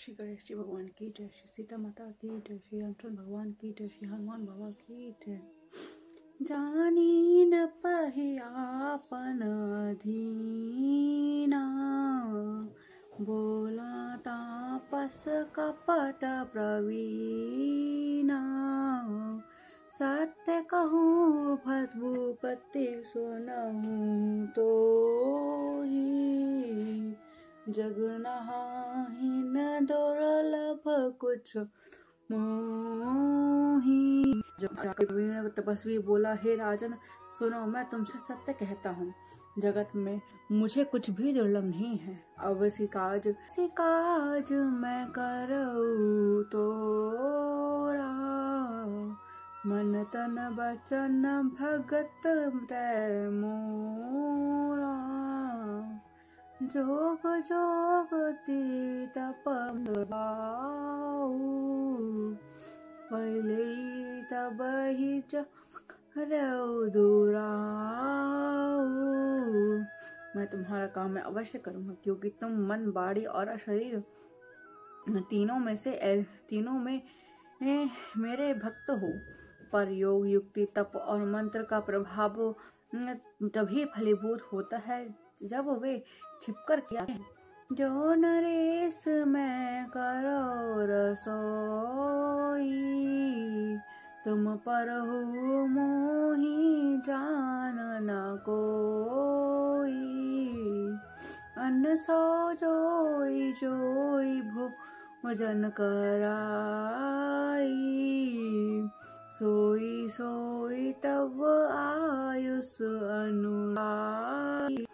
श्री गणेश जी भगवान की जय, श्री सीता माता की जय, श्री रामचंद्र भगवान की जय, श्री हनुमान बाबा की जय। जानी न पहि आपन दीना, बोला तापस कपट प्रवीणा। सत्य कहूँ भूपति सुनहूँ तो ही, जग नहाहिन दुर्लभ कुछ मोही। जब तपस्वी बोला, हे राजन सुनो, मैं तुमसे सत्य कहता हूँ, जगत में मुझे कुछ भी दुर्लभ नहीं है। अवश्य काज मैं करऊँ तोरा, मन तन बचन भगत तै मोरा। जोग जोगति तप पहले तब ही मैं तुम्हारा काम मैं अवश्य करूँगा, क्योंकि तुम मन, वाणी और शरीर तीनों में मेरे भक्त हो। पर योग, युक्ति, तप और मंत्र का प्रभाव तभी फलीभूत होता है जब वे छिपकर किया है। जो नरेश मैं करो रसोई, तुम पर हो मोही जान न कोई। अन्न सो जोई जोई भोजन कराई, सोई सोई तब आयुष अनुरागी।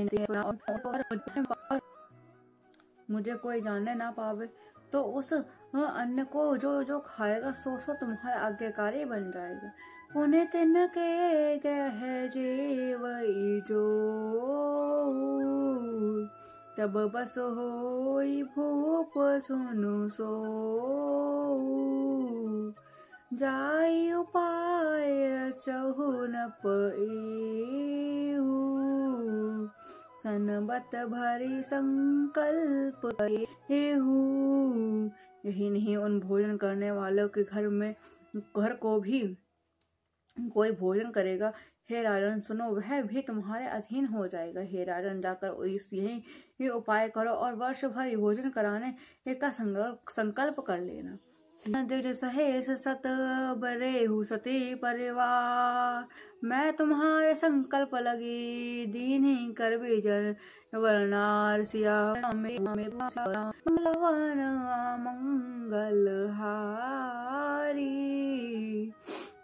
मुझे कोई जानने ना पावे तो उस अन्न को जो खाएगा सो तुम्हारा आज्ञाकारी बन जाएगा। पुण्य तिनके ग्रह जेवई जो, तब बस होई भूप सुनु सो। जाई उपाय रचहु न पएहु, सनबत भरी संकल्प हेहु। यही नहीं, उन भोजन करने वालों के घर को भी कोई भोजन करेगा। हे राजन सुनो, वह भी तुम्हारे अधीन हो जाएगा। हे राजन, जाकर यही उपाय करो और वर्ष भर भोजन कराने का संकल्प कर लेना। दिज सहेस सत बरेहु सती परिवार, मैं तुम्हारे संकल्प लगी दीनी कर विजन वर्णार। सिया लवन मंगल हारी,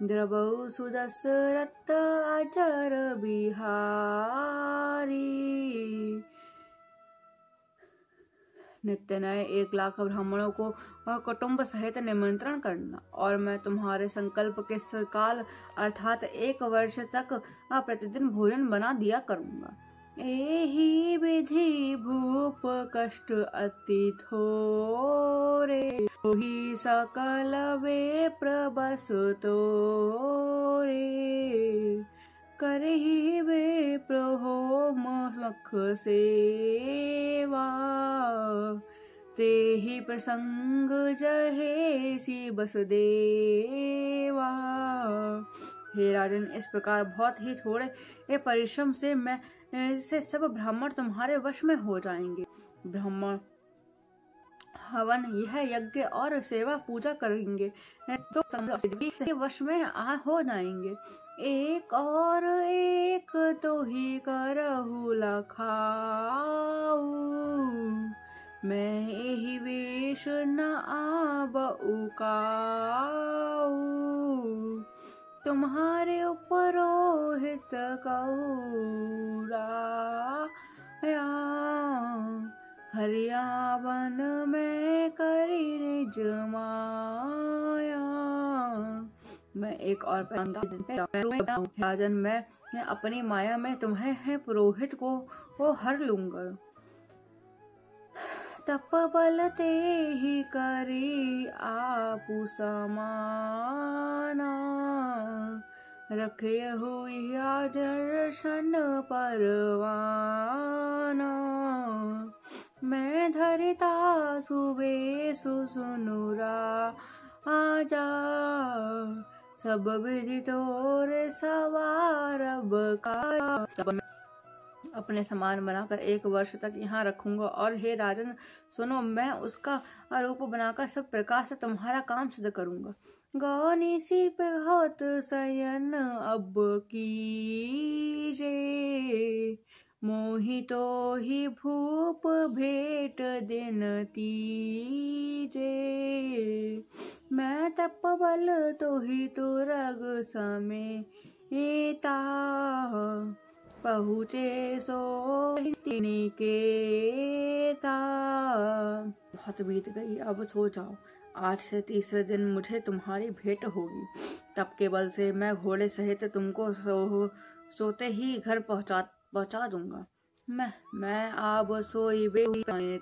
द्रवौ सुदशरथ अजर बिहारी। नित्य नए 1 लाख ब्राह्मणों को कुटुंब सहित निमंत्रण करना, और मैं तुम्हारे संकल्प के काल अर्थात 1 वर्ष तक प्रतिदिन भोजन बना दिया करूंगा। एहि विधि भूप कष्ट अति थोरे, ही सकल वे प्रबस तोरे। करहि वे प्रहो मख सेवा, तेहि प्रसंग जहे सी बस देवा। हे राजन, इस प्रकार बहुत ही थोड़े परिश्रम से सब ब्राह्मण तुम्हारे वश में हो जाएंगे। ब्राह्मण हवन, यह यज्ञ और सेवा पूजा करेंगे तो वश में हो जाएंगे। एक और एक तो ही करहु लखाऊ, मैं एहि वेश न आबऊ काऊ। तुम्हारे उपरोहित कऊरा, हरियावन में करी निज माया। मैं एक और राजन, मैं अपनी माया में तुम्हें पुरोहित को हर लूंगा। तप बल ते ही करी आपु समाना, रखे हुई दर्शन परवाना। मैं धरिता सुबे सुसुनुरा आजा, सब विधि तोर सवार अब का। तब मैं अपने समान बनाकर 1 वर्ष तक यहाँ रखूंगा, और हे राजन सुनो, मैं उसका आरोप बनाकर सब प्रकार से तुम्हारा काम सिद्ध करूंगा। गौनी सी बहुत शयन अब कीजे, मोहि तो ही भूप भेंट दिन तीजे। मैं तपबल तो ही तुरग समेता, पहुँचे सो निकेता। बहुत बीत गई, अब सो जाओ। आज से तीसरे दिन मुझे तुम्हारी भेंट होगी। तब के बल से मैं घोड़े सहित तुमको सोते ही घर पहुंचा दूंगा। मैं आब सोई बे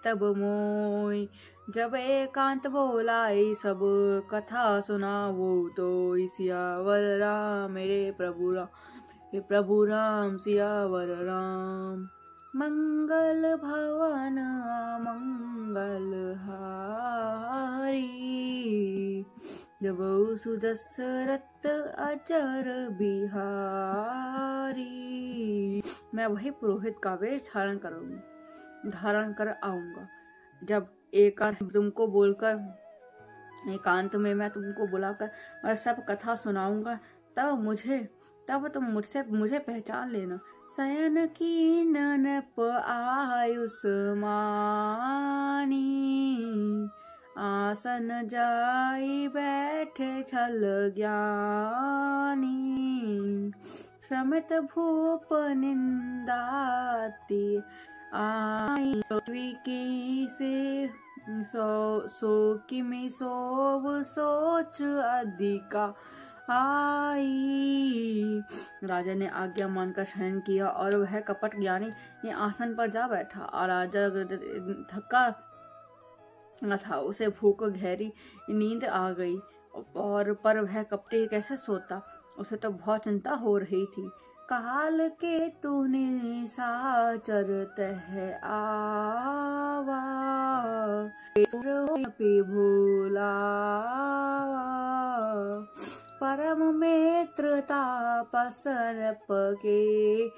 तब मोई, जब एकांत बोलाई सब कथा सुनावो तो सियावर राम मेरे प्रभु राम सियावर राम। मंगल भवन मंगल हारी, जब सुदशरथ अचर बिहारी। मैं वही पुरोहित का वेश धारण कर आऊंगा। जब एकांत में मैं तुमको बुलाकर और सब कथा सुनाऊंगा, तब तुम मुझे पहचान लेना। शयन की ननप आयुष्मानी, आसन जाई बैठे छल ज्ञानी। श्रमित भूप निंदाती आई, की से सो किमि सोव सोच अधिका आई। राजा ने आज्ञा मानकर शयन किया और वह कपट ज्ञानी ये आसन पर जा बैठा। और राजा थका न था, उसे भूख गहरी नींद आ गई, पर वह कपटी कैसे सोता, उसे तो बहुत चिंता हो रही थी। काल के तूने साचर तह आवा, पे भूला परम मित्र तापसन पके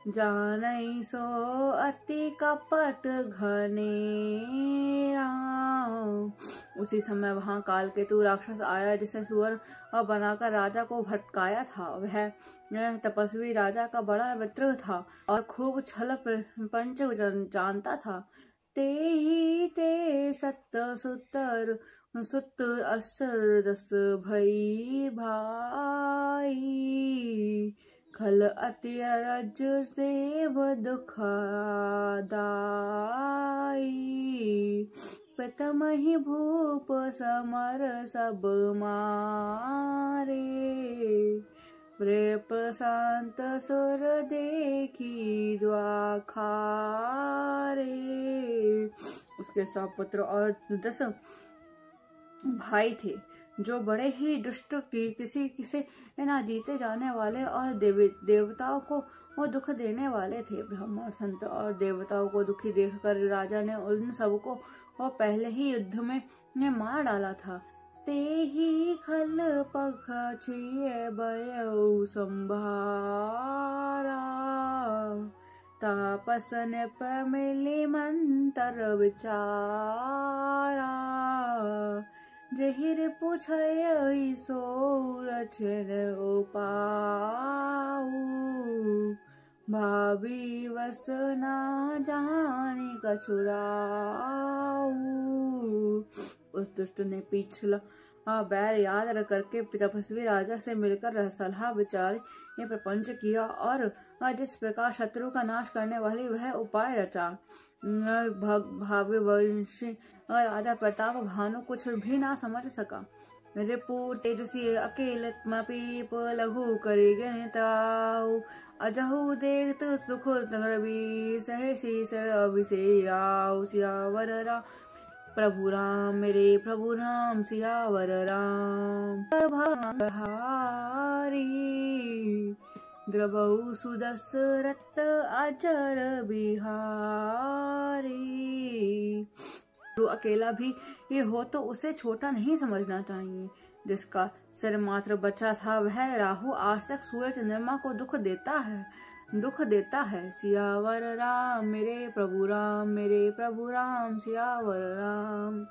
जानई सो अति कपट घनेरा। उसी समय वहां कालकेतु राक्षस आया, जिसे सुअर बनाकर राजा को भटकाया था। वह तपस्वी राजा का बड़ा मित्र था और खूब छल पंच जानता था। ते सत सुत असर दस भई भाई, खल अति अरज देव दुखदाई। प्रथम ही भूप समर सब मारे, प्रिय प्रशांत सुर देखी द्वाखारे। उसके 100 पुत्र और 10 भाई थे, जो बड़े ही दुष्ट किसी से ना जीते जाने वाले और देवताओं को वो दुख देने वाले थे। ब्रह्मा संत और देवताओं को दुखी देखकर राजा ने उन सबको वो पहले ही युद्ध में मार डाला था। ते ही खल पखिए बयउ संभारा, तापसन प्रमिली मंतर विचारा। जहिर पूछय सो रचन उपाऊ, भावी वस ना जाने कछुराऊ। उस दुष्ट ने पिछला बैर याद करके तपस्वी राजा से मिलकर सलाह विचार ये प्रपंच किया और जिस प्रकार शत्रु का नाश करने वाली वह उपाय रचा। भावी वंशी राजा प्रताप भानु कुछ भी ना समझ सका। रिपु तेजसी अकेल पीप लघु करी गणिताऊ, अजहु देखत सुख रवि सहे शीसर अभिषेराऊ। सियावर राम प्रभु राम मेरे प्रभु राम सियावर राम। हारी द्रवहु सुदशरथ अजर बिहारी। जो अकेला भी ये हो तो उसे छोटा नहीं समझना चाहिए। जिसका सिर मात्र बचा था वह राहु आज तक सूरज चंद्रमा को दुख देता है। सियावर राम मेरे प्रभु राम, मेरे प्रभु राम, सियावर राम।